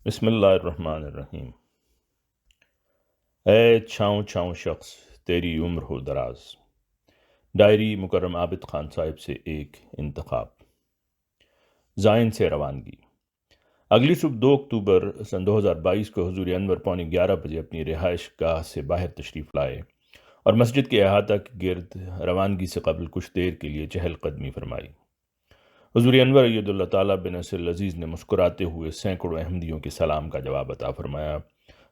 بسم اللہ الرحمن الرحیم۔ اے چھاؤں چھاؤں شخص تیری عمر ہو دراز۔ ڈائری مکرم عابد خان صاحب سے ایک انتخاب۔ زائن سے روانگی۔ اگلی صبح 2 اکتوبر سن 2022 کو حضور انور 11:15 اپنی رہائش گاہ سے باہر تشریف لائے اور مسجد کے احاطہ کے گرد روانگی سے قبل کچھ دیر کے لیے چہل قدمی فرمائی۔ حضور انور اید اللہ تعالیٰ بن نصر العزیز نے مسکراتے ہوئے سینکڑوں احمدیوں کے سلام کا جواب عطا فرمایا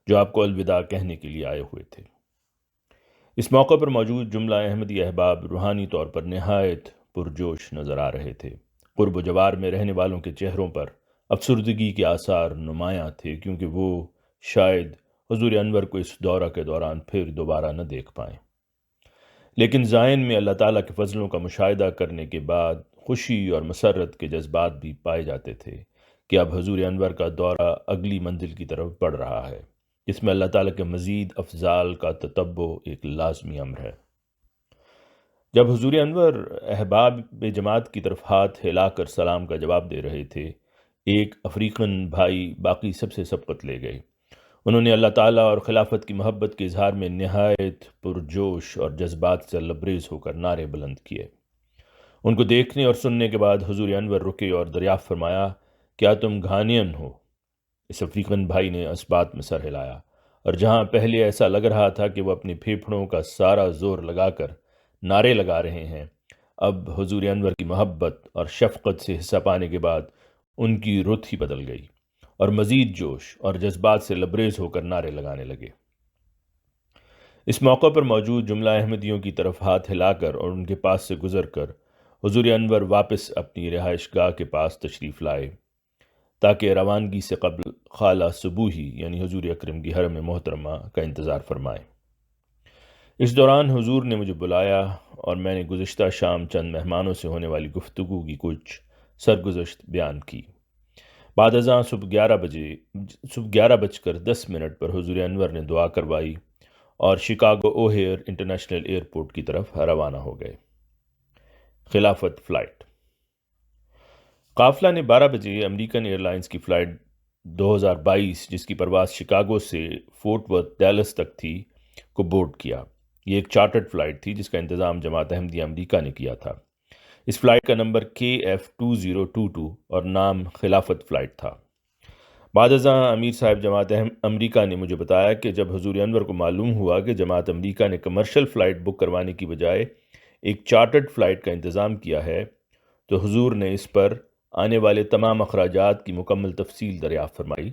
جو آپ کو الوداع کہنے کے لیے آئے ہوئے تھے۔ اس موقع پر موجود جملہ احمدی احباب روحانی طور پر نہایت پرجوش نظر آ رہے تھے۔ قرب و جوار میں رہنے والوں کے چہروں پر افسردگی کے آثار نمایاں تھے کیونکہ وہ شاید حضور انور کو اس دورہ کے دوران پھر دوبارہ نہ دیکھ پائیں۔ لیکن زائن میں اللہ تعالیٰ کے فضلوں کا مشاہدہ کرنے کے بعد خوشی اور مسرت کے جذبات بھی پائے جاتے تھے کہ اب حضور انور کا دورہ اگلی منزل کی طرف بڑھ رہا ہے، جس میں اللہ تعالیٰ کے مزید افضال کا تتبع ایک لازمی امر ہے۔ جب حضور انور احباب جماعت کی طرف ہاتھ ہلا کر سلام کا جواب دے رہے تھے، ایک افریقن بھائی باقی سب سے سبقت لے گئے۔ انہوں نے اللہ تعالیٰ اور خلافت کی محبت کے اظہار میں نہایت پرجوش اور جذبات سے لبریز ہو کر نعرے بلند کیے۔ ان کو دیکھنے اور سننے کے بعد حضور انور رکے اور دریافت فرمایا، کیا تم گھانین ہو؟ اس افریقن بھائی نے اس بات میں سر ہلایا، اور جہاں پہلے ایسا لگ رہا تھا کہ وہ اپنے پھیپھڑوں کا سارا زور لگا کر نعرے لگا رہے ہیں، اب حضور انور کی محبت اور شفقت سے حصہ پانے کے بعد ان کی رت ہی بدل گئی اور مزید جوش اور جذبات سے لبریز ہو کر نعرے لگانے لگے۔ اس موقع پر موجود جملہ احمدیوں کی طرف ہاتھ ہلا کر اور ان کے پاس سے گزر کر حضور انور واپس اپنی رہائش گاہ کے پاس تشریف لائے تاکہ روانگی سے قبل خالہ صبوحی یعنی حضور اکرم کی حرم محترمہ کا انتظار فرمائیں۔ اس دوران حضور نے مجھے بلایا اور میں نے گزشتہ شام چند مہمانوں سے ہونے والی گفتگو کی کچھ سرگزشت بیان کی۔ بعد ازاں صبح 11:10 پر حضور انور نے دعا کروائی اور شکاگو اوہیر انٹرنیشنل ایئرپورٹ کی طرف روانہ ہو گئے۔ خلافت فلائٹ۔ قافلہ نے 12 بجے امریکن ایئر لائنز کی فلائٹ 2022 جس کی پرواز شکاگو سے فورٹ ورتھ ڈیلس تک تھی کو بورڈ کیا۔ یہ ایک چارٹرڈ فلائٹ تھی جس کا انتظام جماعت احمدیہ امریکہ نے کیا تھا۔ اس فلائٹ کا نمبر KF2022 اور نام خلافت فلائٹ تھا۔ بعد ازاں امیر صاحب جماعت امریکہ نے مجھے بتایا کہ جب حضور انور کو معلوم ہوا کہ جماعت امریکہ نے کمرشل فلائٹ بک کروانے کی بجائے ایک چارٹرڈ فلائٹ کا انتظام کیا ہے تو حضور نے اس پر آنے والے تمام اخراجات کی مکمل تفصیل دریافت فرمائی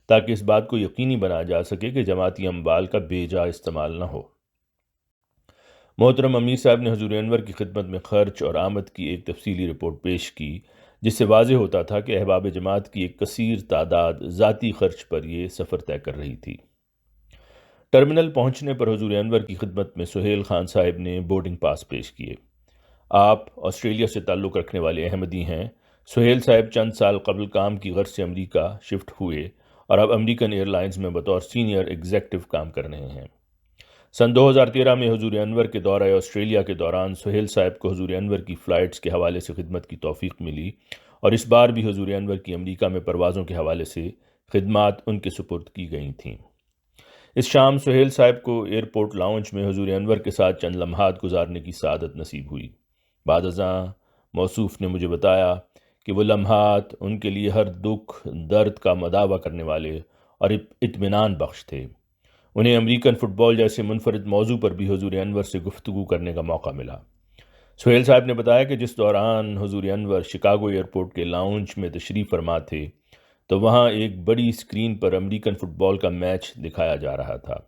تاکہ اس بات کو یقینی بنایا جا سکے کہ جماعتی اموال کا بے جا استعمال نہ ہو۔ محترم امیر صاحب نے حضور انور کی خدمت میں خرچ اور آمد کی ایک تفصیلی رپورٹ پیش کی جس سے واضح ہوتا تھا کہ احباب جماعت کی ایک کثیر تعداد ذاتی خرچ پر یہ سفر طے کر رہی تھی۔ ٹرمینل پہنچنے پر حضور انور کی خدمت میں سہیل خان صاحب نے بورڈنگ پاس پیش کیے۔ آپ آسٹریلیا سے تعلق رکھنے والے احمدی ہیں۔ سہیل صاحب چند سال قبل کام کی غرض سے امریکہ شفٹ ہوئے اور اب امریکن ایئر لائنز میں بطور سینئر ایگزیکٹو کام کر رہے ہیں۔ سن 2013 میں حضور انور کے دورہ آسٹریلیا کے دوران سہیل صاحب کو حضور انور کی فلائٹس کے حوالے سے خدمت کی توفیق ملی اور اس بار بھی حضور انور کی امریکہ میں پروازوں کے حوالے سے خدمات ان کے سپرد کی گئی تھیں۔ اس شام سہیل صاحب کو ایئرپورٹ لاؤنج میں حضور انور کے ساتھ چند لمحات گزارنے کی سعادت نصیب ہوئی۔ بعد ازاں موصوف نے مجھے بتایا کہ وہ لمحات ان کے لیے ہر دکھ درد کا مداوع کرنے والے اور اطمینان بخش تھے۔ انہیں امریکن فٹ بال جیسے منفرد موضوع پر بھی حضور انور سے گفتگو کرنے کا موقع ملا۔ سہیل صاحب نے بتایا کہ جس دوران حضور انور شکاگو ایئرپورٹ کے لاؤنج میں تشریف فرما تھے تو وہاں ایک بڑی اسکرین پر امریکن فٹ بال کا میچ دکھایا جا رہا تھا۔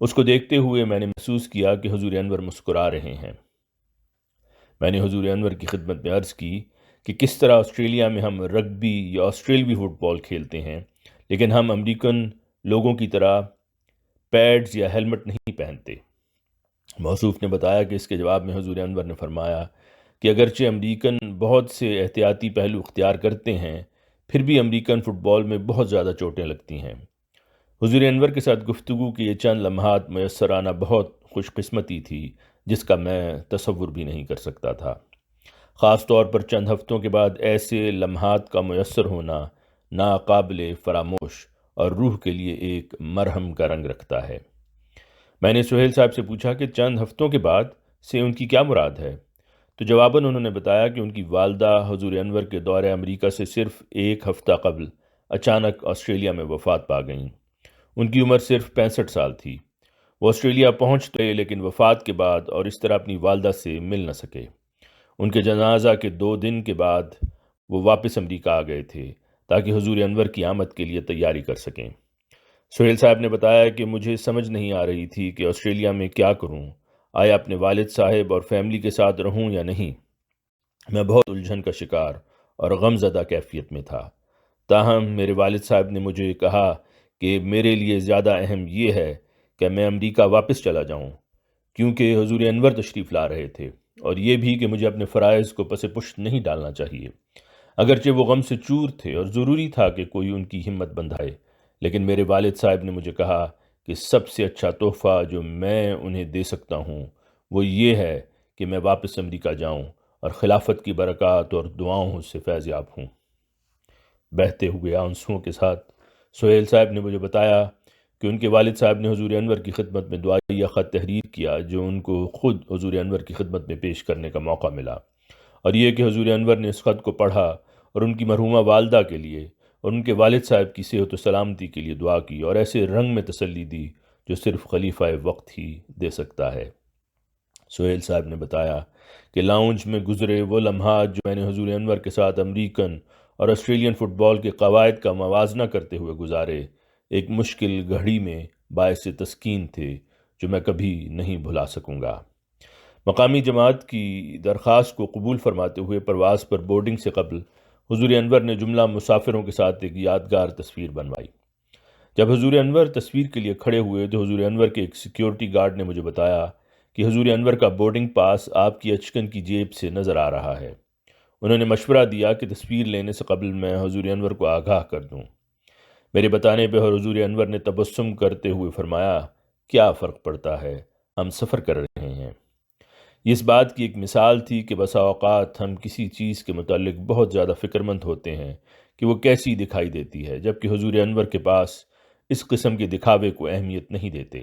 اس کو دیکھتے ہوئے میں نے محسوس کیا کہ حضور انور مسکرا رہے ہیں۔ میں نے حضور انور کی خدمت میں عرض کی کہ کس طرح آسٹریلیا میں ہم رگبی یا آسٹریلوی فٹ بال کھیلتے ہیں لیکن ہم امریکن لوگوں کی طرح پیڈز یا ہیلمٹ نہیں پہنتے۔ موصوف نے بتایا کہ اس کے جواب میں حضور انور نے فرمایا کہ اگرچہ امریکن بہت سے احتیاطی پہلو اختیار کرتے ہیں پھر بھی امریکن فٹ بال میں بہت زیادہ چوٹیں لگتی ہیں۔ حضور انور کے ساتھ گفتگو کے یہ چند لمحات میسر آنا بہت خوش قسمتی تھی جس کا میں تصور بھی نہیں کر سکتا تھا۔ خاص طور پر چند ہفتوں کے بعد ایسے لمحات کا میسر ہونا ناقابل فراموش اور روح کے لیے ایک مرہم کا رنگ رکھتا ہے۔ میں نے سہیل صاحب سے پوچھا کہ چند ہفتوں کے بعد سے ان کی کیا مراد ہے، تو جواباً انہوں نے بتایا کہ ان کی والدہ حضور انور کے دورہ امریکہ سے صرف ایک ہفتہ قبل اچانک آسٹریلیا میں وفات پا گئیں۔ ان کی عمر صرف 65 سال تھی۔ وہ آسٹریلیا پہنچ گئے لیکن وفات کے بعد اور اس طرح اپنی والدہ سے مل نہ سکے۔ ان کے جنازہ کے 2 دن کے بعد وہ واپس امریکہ آ گئے تھے تاکہ حضور انور کی آمد کے لیے تیاری کر سکیں۔ سہیل صاحب نے بتایا کہ مجھے سمجھ نہیں آ رہی تھی کہ آسٹریلیا میں کیا کروں، آیا اپنے والد صاحب اور فیملی کے ساتھ رہوں یا نہیں۔ میں بہت الجھن کا شکار اور غم زدہ کیفیت میں تھا۔ تاہم میرے والد صاحب نے مجھے کہا کہ میرے لیے زیادہ اہم یہ ہے کہ میں امریکہ واپس چلا جاؤں، کیونکہ حضور انور تشریف لا رہے تھے، اور یہ بھی کہ مجھے اپنے فرائض کو پس پشت نہیں ڈالنا چاہیے۔ اگرچہ وہ غم سے چور تھے اور ضروری تھا کہ کوئی ان کی ہمت بندھائے، لیکن میرے والد صاحب نے مجھے کہا کہ سب سے اچھا تحفہ جو میں انہیں دے سکتا ہوں وہ یہ ہے کہ میں واپس امریکہ جاؤں اور خلافت کی برکات اور دعاؤں سے فیض یاب ہوں۔ بہتے ہوئے آنسوؤں کے ساتھ سہیل صاحب نے مجھے بتایا کہ ان کے والد صاحب نے حضور انور کی خدمت میں دعائیہ خط تحریر کیا جو ان کو خود حضور انور کی خدمت میں پیش کرنے کا موقع ملا، اور یہ کہ حضور انور نے اس خط کو پڑھا اور ان کی مرحومہ والدہ کے لیے اور ان کے والد صاحب کی صحت و سلامتی کے لیے دعا کی اور ایسے رنگ میں تسلی دی جو صرف خلیفہ وقت ہی دے سکتا ہے۔ سہیل صاحب نے بتایا کہ لاؤنج میں گزرے وہ لمحات جو میں نے حضور انور کے ساتھ امریکن اور آسٹریلین فٹ بال کے قواعد کا موازنہ کرتے ہوئے گزارے ایک مشکل گھڑی میں باعث تسکین تھے جو میں کبھی نہیں بھلا سکوں گا۔ مقامی جماعت کی درخواست کو قبول فرماتے ہوئے پرواز پر بورڈنگ سے قبل حضور انور نے جملہ مسافروں کے ساتھ ایک یادگار تصویر بنوائی۔ جب حضور انور تصویر کے لیے کھڑے ہوئے تو حضور انور کے ایک سیکیورٹی گارڈ نے مجھے بتایا کہ حضور انور کا بورڈنگ پاس آپ کی اچکن کی جیب سے نظر آ رہا ہے۔ انہوں نے مشورہ دیا کہ تصویر لینے سے قبل میں حضور انور کو آگاہ کر دوں۔ میرے بتانے پہ حضور انور نے تبسم کرتے ہوئے فرمایا، کیا فرق پڑتا ہے، ہم سفر کر رہے ہیں۔ یہ اس بات کی ایک مثال تھی کہ بسا اوقات ہم کسی چیز کے متعلق بہت زیادہ فکر مند ہوتے ہیں کہ وہ کیسی دکھائی دیتی ہے، جبکہ حضور انور کے پاس اس قسم کے دکھاوے کو اہمیت نہیں دیتے۔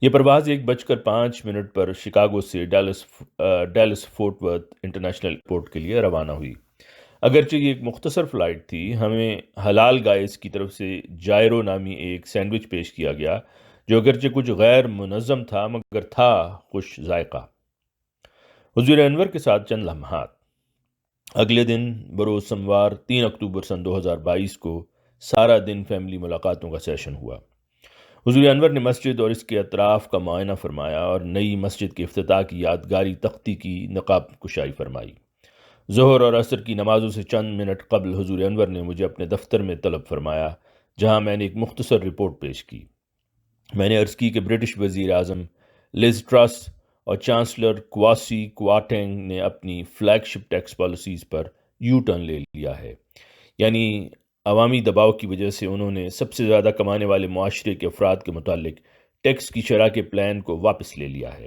یہ پرواز 1:05 پر شکاگو سے Dallas Fort Worth international airport کے لیے روانہ ہوئی۔ اگرچہ یہ ایک مختصر فلائٹ تھی، ہمیں حلال گائز کی طرف سے جائرو نامی ایک سینڈوچ پیش کیا گیا جو اگرچہ کچھ غیر منظم تھا مگر تھا خوش ذائقہ۔ حضور انور کے ساتھ چند لمحات۔ اگلے دن بروز سموار 3 اکتوبر سن 2022 کو سارا دن فیملی ملاقاتوں کا سیشن ہوا۔ حضور انور نے مسجد اور اس کے اطراف کا معائنہ فرمایا اور نئی مسجد کے افتتاح کی یادگاری تختی کی نقاب کشائی فرمائی۔ ظہر اور عصر کی نمازوں سے چند منٹ قبل حضور انور نے مجھے اپنے دفتر میں طلب فرمایا، جہاں میں نے ایک مختصر رپورٹ پیش کی۔ میں نے عرض کی کہ برٹش وزیر اعظم لیز ٹرس اور چانسلر کواسی کوارٹینگ نے اپنی فلیگ شپ ٹیکس پالیسیز پر یو ٹرن لے لیا ہے، یعنی عوامی دباؤ کی وجہ سے انہوں نے سب سے زیادہ کمانے والے معاشرے کے افراد کے متعلق ٹیکس کی شرح کے پلان کو واپس لے لیا ہے۔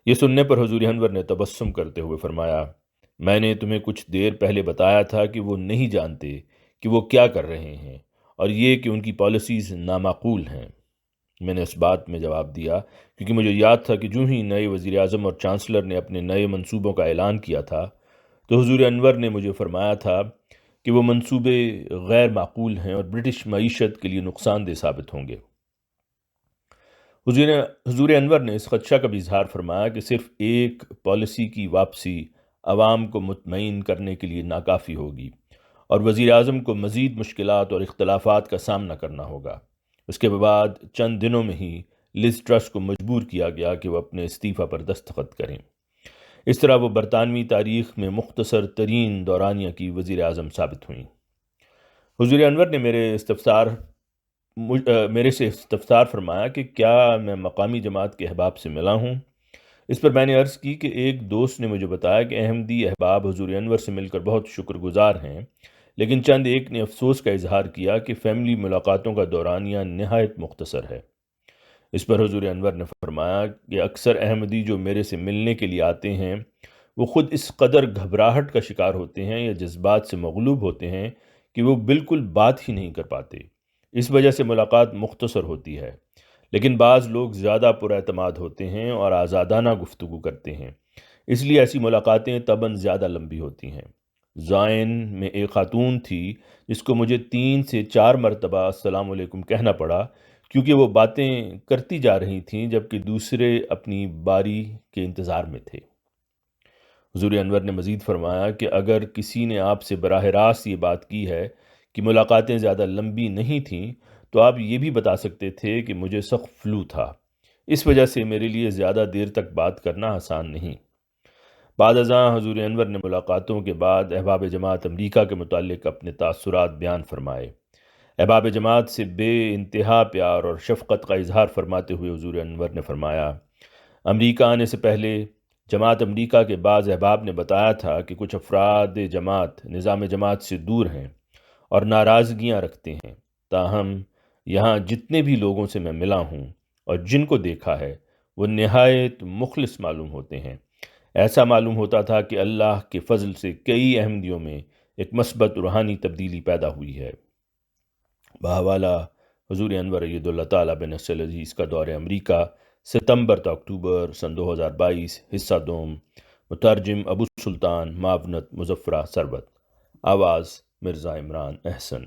یہ سننے پر حضور انور نے تبسم کرتے ہوئے فرمایا، میں نے تمہیں کچھ دیر پہلے بتایا تھا کہ وہ نہیں جانتے کہ وہ کیا کر رہے ہیں اور یہ کہ ان کی پالیسیز نامعقول ہیں۔ میں نے اس بات میں جواب دیا کیونکہ مجھے یاد تھا کہ جو ہی نئے وزیر اعظم اور چانسلر نے اپنے نئے منصوبوں کا اعلان کیا تھا تو حضور انور نے مجھے فرمایا تھا کہ وہ منصوبے غیر معقول ہیں اور برٹش معیشت کے لیے نقصان دہ ثابت ہوں گے۔ حضور انور نے اس خدشہ کا بھی اظہار فرمایا کہ صرف ایک پالیسی کی واپسی عوام کو مطمئن کرنے کے لیے ناکافی ہوگی اور وزیر اعظم کو مزید مشکلات اور اختلافات کا سامنا کرنا ہوگا۔ اس کے بعد چند دنوں میں ہی لیز ٹرس کو مجبور کیا گیا کہ وہ اپنے استعفیٰ پر دستخط کریں۔ اس طرح وہ برطانوی تاریخ میں مختصر ترین دورانیہ کی وزیر اعظم ثابت ہوئیں۔ حضور انور نے میرے سے استفسار فرمایا کہ کیا میں مقامی جماعت کے احباب سے ملا ہوں۔ اس پر میں نے عرض کی کہ ایک دوست نے مجھے بتایا کہ احمدی احباب حضور انور سے مل کر بہت شکر گزار ہیں، لیکن چند ایک نے افسوس کا اظہار کیا کہ فیملی ملاقاتوں کا دورانیہ نہایت مختصر ہے۔ اس پر حضور انور نے فرمایا کہ اکثر احمدی جو میرے سے ملنے کے لیے آتے ہیں وہ خود اس قدر گھبراہٹ کا شکار ہوتے ہیں یا جذبات سے مغلوب ہوتے ہیں کہ وہ بالکل بات ہی نہیں کر پاتے۔ اس وجہ سے ملاقات مختصر ہوتی ہے، لیکن بعض لوگ زیادہ پراعتماد ہوتے ہیں اور آزادانہ گفتگو کرتے ہیں، اس لیے ایسی ملاقاتیں طبعاً زیادہ لمبی ہوتی ہیں۔ زائن میں ایک خاتون تھی جس کو مجھے 3 سے 4 مرتبہ السلام علیکم کہنا پڑا، کیونکہ وہ باتیں کرتی جا رہی تھیں جبکہ دوسرے اپنی باری کے انتظار میں تھے۔ حضور انور نے مزید فرمایا کہ اگر کسی نے آپ سے براہ راست یہ بات کی ہے کہ ملاقاتیں زیادہ لمبی نہیں تھیں، تو آپ یہ بھی بتا سکتے تھے کہ مجھے سخت فلو تھا، اس وجہ سے میرے لیے زیادہ دیر تک بات کرنا آسان نہیں۔ بعد ازاں حضور انور نے ملاقاتوں کے بعد احباب جماعت امریکہ کے متعلق اپنے تاثرات بیان فرمائے۔ احباب جماعت سے بے انتہا پیار اور شفقت کا اظہار فرماتے ہوئے حضور انور نے فرمایا، امریکہ آنے سے پہلے جماعت امریکہ کے بعض احباب نے بتایا تھا کہ کچھ افراد جماعت نظام جماعت سے دور ہیں اور ناراضگیاں رکھتے ہیں، تاہم یہاں جتنے بھی لوگوں سے میں ملا ہوں اور جن کو دیکھا ہے وہ نہایت مخلص معلوم ہوتے ہیں۔ ایسا معلوم ہوتا تھا کہ اللہ کے فضل سے کئی احمدیوں میں ایک مثبت روحانی تبدیلی پیدا ہوئی ہے۔ بحوالہ حضور انور اید اللہ تعالیٰ بن نصر العزیز کا دور امریکہ ستمبر تا اکتوبر سن 2022، حصہ دوم، مترجم ابو سلطان، معاونت مظفرہ سربت، آواز مرزا عمران احسن۔